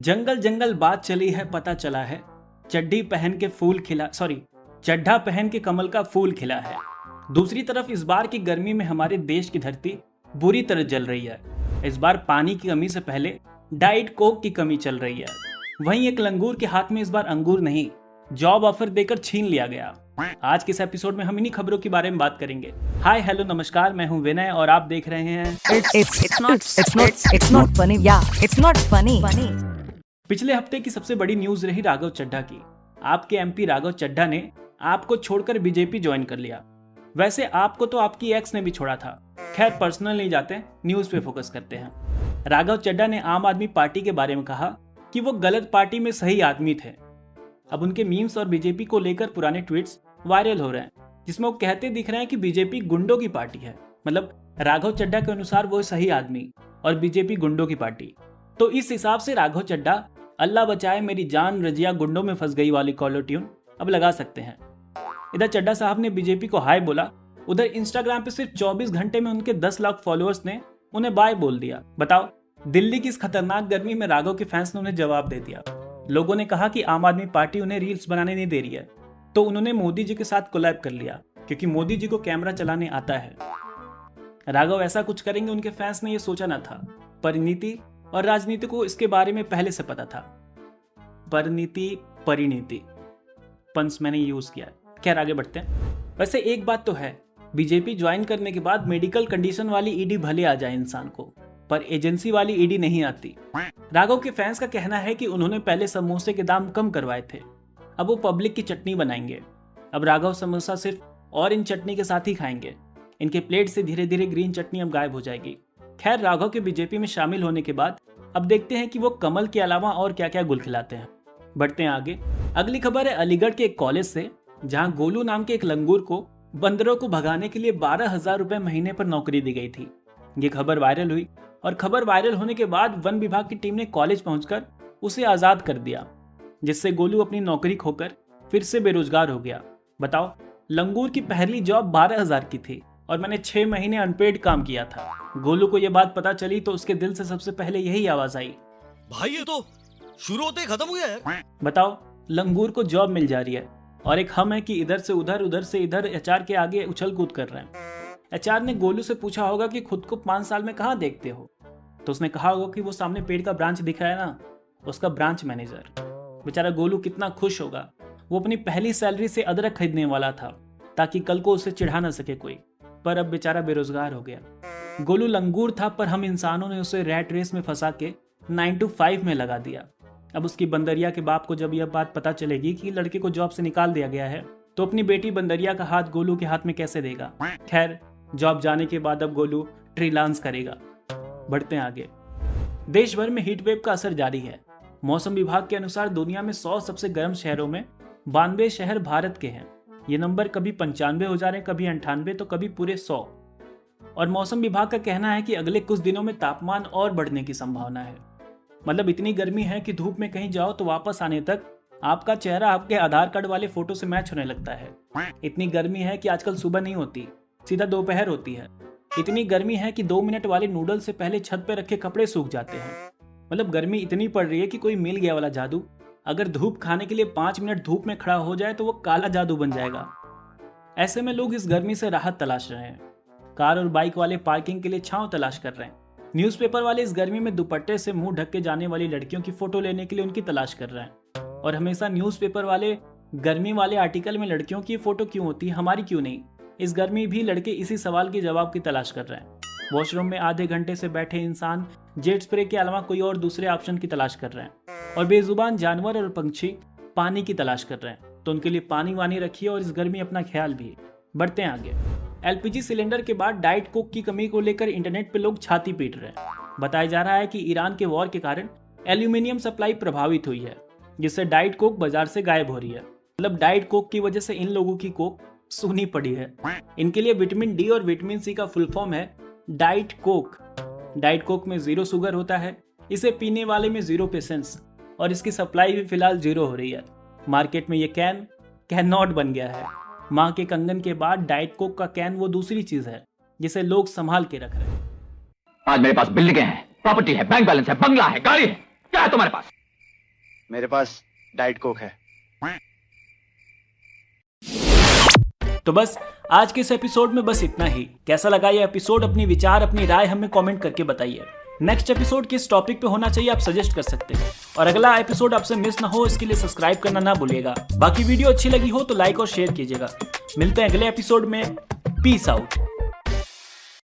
जंगल जंगल बात चली है, पता चला है चड्ढी पहन के फूल खिला चड्ढा पहन के कमल का फूल खिला है। दूसरी तरफ इस बार की गर्मी में हमारे देश की धरती बुरी तरह जल रही है। इस बार पानी की कमी से पहले डाइट कोक की कमी चल रही है। वहीं एक लंगूर के हाथ में इस बार अंगूर नहीं, जॉब ऑफर देकर छीन लिया गया। आज के इस एपिसोड में हम इन्हीं खबरों के बारे में बात करेंगे। हाय हेलो नमस्कार, मैं हूं विनय और आप देख रहे हैं It's not funny. पिछले हफ्ते की सबसे बड़ी न्यूज रही राघव चड्ढा की। आपके एमपी राघव चड्ढा ने आपको छोड़कर बीजेपी ज्वाइन कर लिया। वैसे आपको तो आपकी एक्स ने भी छोड़ा था। खैर पर्सनल नहीं जाते, न्यूज पे फोकस करते हैं। राघव चड्ढा ने आम आदमी पार्टी के बारे में कहा कि वो गलत पार्टी में सही आदमी थे। अब उनके मीम्स और बीजेपी को लेकर पुराने ट्वीट्स वायरल हो रहे हैं, जिसमें वो कहते दिख रहे हैं कि बीजेपी गुंडों की पार्टी है। मतलब राघव चड्ढा के अनुसार वो सही आदमी और बीजेपी गुंडों की पार्टी। तो इस हिसाब से राघव चड्ढा अल्लाह बचाए मेरी जान रजिया गुंडों में फंस गई वाली कॉलर ट्यून अब लगा सकते हैं। इधर चड्ढा साहब ने बीजेपी को हाय बोला, उधर इंस्टाग्राम पे सिर्फ 24 घंटे में उनके 10 लाख फॉलोअर्स ने उन्हें बाय बोल दिया। बताओ, दिल्ली की इस खतरनाक गर्मी में राघव के फैंस ने उन्हें जवाब दे दिया। लोगों ने कहा कि आम आदमी पार्टी उन्हें रील्स बनाने नहीं दे रही है, तो उन्होंने मोदी जी के साथ कोलैब कर लिया क्योंकि मोदी जी को कैमरा चलाने आता है। राघव ऐसा कुछ करेंगे उनके फैंस ने ये सोचा न था। परिणीति और राजनीति को इसके बारे में पहले से पता था। परिणीति पंच मैंने यूज किया। खैर आगे बढ़ते हैं। वैसे एक बात तो है, बीजेपी ज्वाइन करने के बाद मेडिकल कंडीशन वाली ईडी भले आ जाए इंसान को, पर एजेंसी वाली ईडी नहीं आती। राघव के फैंस का कहना है कि उन्होंने पहले समोसे के दाम कम करवाए थे, अब वो पब्लिक की चटनी बनाएंगे। अब राघव समोसा सिर्फ ऑरेंज चटनी के साथ ही खाएंगे। इनके प्लेट से धीरे धीरे ग्रीन चटनी अब गायब हो जाएगी। खैर राघव के बीजेपी में शामिल होने के बाद अब देखते हैं कि वो कमल के अलावा और क्या क्या गुल खिलाते हैं। बढ़ते हैं आगे। अगली खबर है अलीगढ़ के एक कॉलेज से, जहां गोलू नाम के एक लंगूर को बंदरों को भगाने के लिए 12,000 रुपए महीने पर नौकरी दी गई थी। ये खबर वायरल हुई और खबर वायरल होने के बाद वन विभाग की टीम ने कॉलेज पहुंचकर उसे आजाद कर दिया, जिससे गोलू अपनी नौकरी खोकर फिर से बेरोजगार हो गया। बताओ, लंगूर की पहली जॉब 12,000 की थी और मैंने 6 महीने अनपेड काम किया था। गोलू को यह बात पता चली तो उसके दिल से सबसे पहले यही आवाज आई, भाई ये तो शुरू होते ही खत्म हो गया है। बताओ, लंगूर को जॉब मिल जा रही है और एक हम है कि इधर से उधर उधर से इधर एचआर के आगे उछल कूद कर रहे हैं। एचआर ने गोलू से पूछा होगा कि खुद को 5 साल में कहाँ देखते हो, तो उसने कहा होगा कि वो सामने पेड़ का ब्रांच दिख रहा है ना, उसका ब्रांच मैनेजर। बेचारा गोलू कितना खुश होगा। वो अपनी पहली सैलरी से अदरक खरीदने वाला था ताकि कल को उसे चिढ़ा ना सके कोई, पर अब बेचारा बेरोजगार हो गया। गोलू लंगूर था, पर हम इंसानों ने उसे रैट रेस में फंसा के 9 to 5 में लगा दिया। अब उसकी बंदरिया के बाप को जब यह बात पता चलेगी कि लड़के को जॉब से निकाल दिया गया है, तो अपनी बेटी बंदरिया का हाथ गोलू के हाथ में कैसे देगा। खैर जॉब जाने के बाद अब गोलू फ्रीलांस करेगा। बढ़ते हैं आगे। देश भर में हीट वेव का असर जारी है। मौसम विभाग के अनुसार दुनिया में 100 सबसे गर्म शहरों में 92 शहर भारत के हैं। ये नंबर कभी 95 हो जा रहे हैं, कभी 98 तो कभी पूरे 100। और मौसम विभाग का कहना है कि अगले कुछ दिनों में तापमान और बढ़ने की संभावना है। मतलब इतनी गर्मी है कि धूप में कहीं जाओ तो वापस आने तक आपका चेहरा आपके आधार कार्ड वाले फोटो से मैच होने लगता है। इतनी गर्मी है कि आजकल सुबह नहीं होती, सीधा दोपहर होती है। इतनी गर्मी है कि 2 मिनट वाले नूडल से पहले छत पे रखे कपड़े सूख जाते हैं। मतलब गर्मी इतनी पड़ रही है कि कोई मिल गया वाला जादू। अगर धूप खाने के लिए 5 मिनट धूप में खड़ा हो जाए तो वो काला जादू बन जाएगा। ऐसे में लोग इस गर्मी से राहत तलाश रहे हैं। कार और बाइक वाले पार्किंग के लिए छांव तलाश कर रहे हैं। न्यूज़पेपर वाले इस गर्मी में दुपट्टे से मुंह ढक के जाने वाली लड़कियों की फोटो लेने के लिए उनकी तलाश कर रहे हैं। और हमेशा न्यूज़पेपर वाले गर्मी वाले आर्टिकल में लड़कियों की फोटो क्यों होती है, हमारी क्यों नहीं? इस गर्मी भी लड़के इसी सवाल के जवाब की तलाश कर रहे हैं। वॉशरूम में आधे घंटे से बैठे इंसान जेट स्प्रे के अलावा कोई और दूसरे ऑप्शन की तलाश कर रहे हैं। और बेजुबान जानवर और पंछी पानी की तलाश कर रहे हैं, तो उनके लिए पानी वानी रखिए और इस गर्मी अपना ख्याल भी। बढ़ते हैं आगे। एलपीजी सिलेंडर के बाद डाइट कोक की कमी को लेकर इंटरनेट पे लोग छाती पीट रहे हैं। बताया जा रहा है कि ईरान के वॉर के कारण एल्यूमिनियम सप्लाई प्रभावित हुई है, जिससे डाइट कोक बाजार से गायब हो रही है। मतलब डाइट कोक की वजह से इन लोगों की कोक सूनी पड़ी है। इनके लिए विटामिन डी और विटामिन सी का फुल फॉर्म है डाइट कोक। डाइट कोक में 0 शुगर होता है, इसे पीने वाले में 0 पेशेंस, और इसकी सप्लाई भी फिलहाल 0 हो रही है। मार्केट में ये कैन नॉट बन गया है। माँ के कंगन के बाद डाइट कोक का कैन वो दूसरी चीज है जिसे लोग संभाल के रख रहे हैं। आज मेरे पास बिल्डिंगें हैं, प्रॉपर्टी है, बैंक बैलेंस है, बंगला है, गाड़ी है, क्या है तुम्हारे पास? मेरे पास डाइट कोक है। तो बस आज के इस एपिसोड में बस इतना ही। कैसा लगा ये एपिसोड? अपनी विचार, अपनी राय हमें कमेंट करके बताइए। नेक्स्ट एपिसोड किस टॉपिक पे होना चाहिए आप सजेस्ट कर सकते हैं, और अगला एपिसोड आपसे मिस ना हो इसके लिए सब्सक्राइब करना ना भूलिएगा। बाकी वीडियो अच्छी लगी हो तो लाइक और शेयर कीजिएगा। मिलते हैं अगले एपिसोड में। Peace out.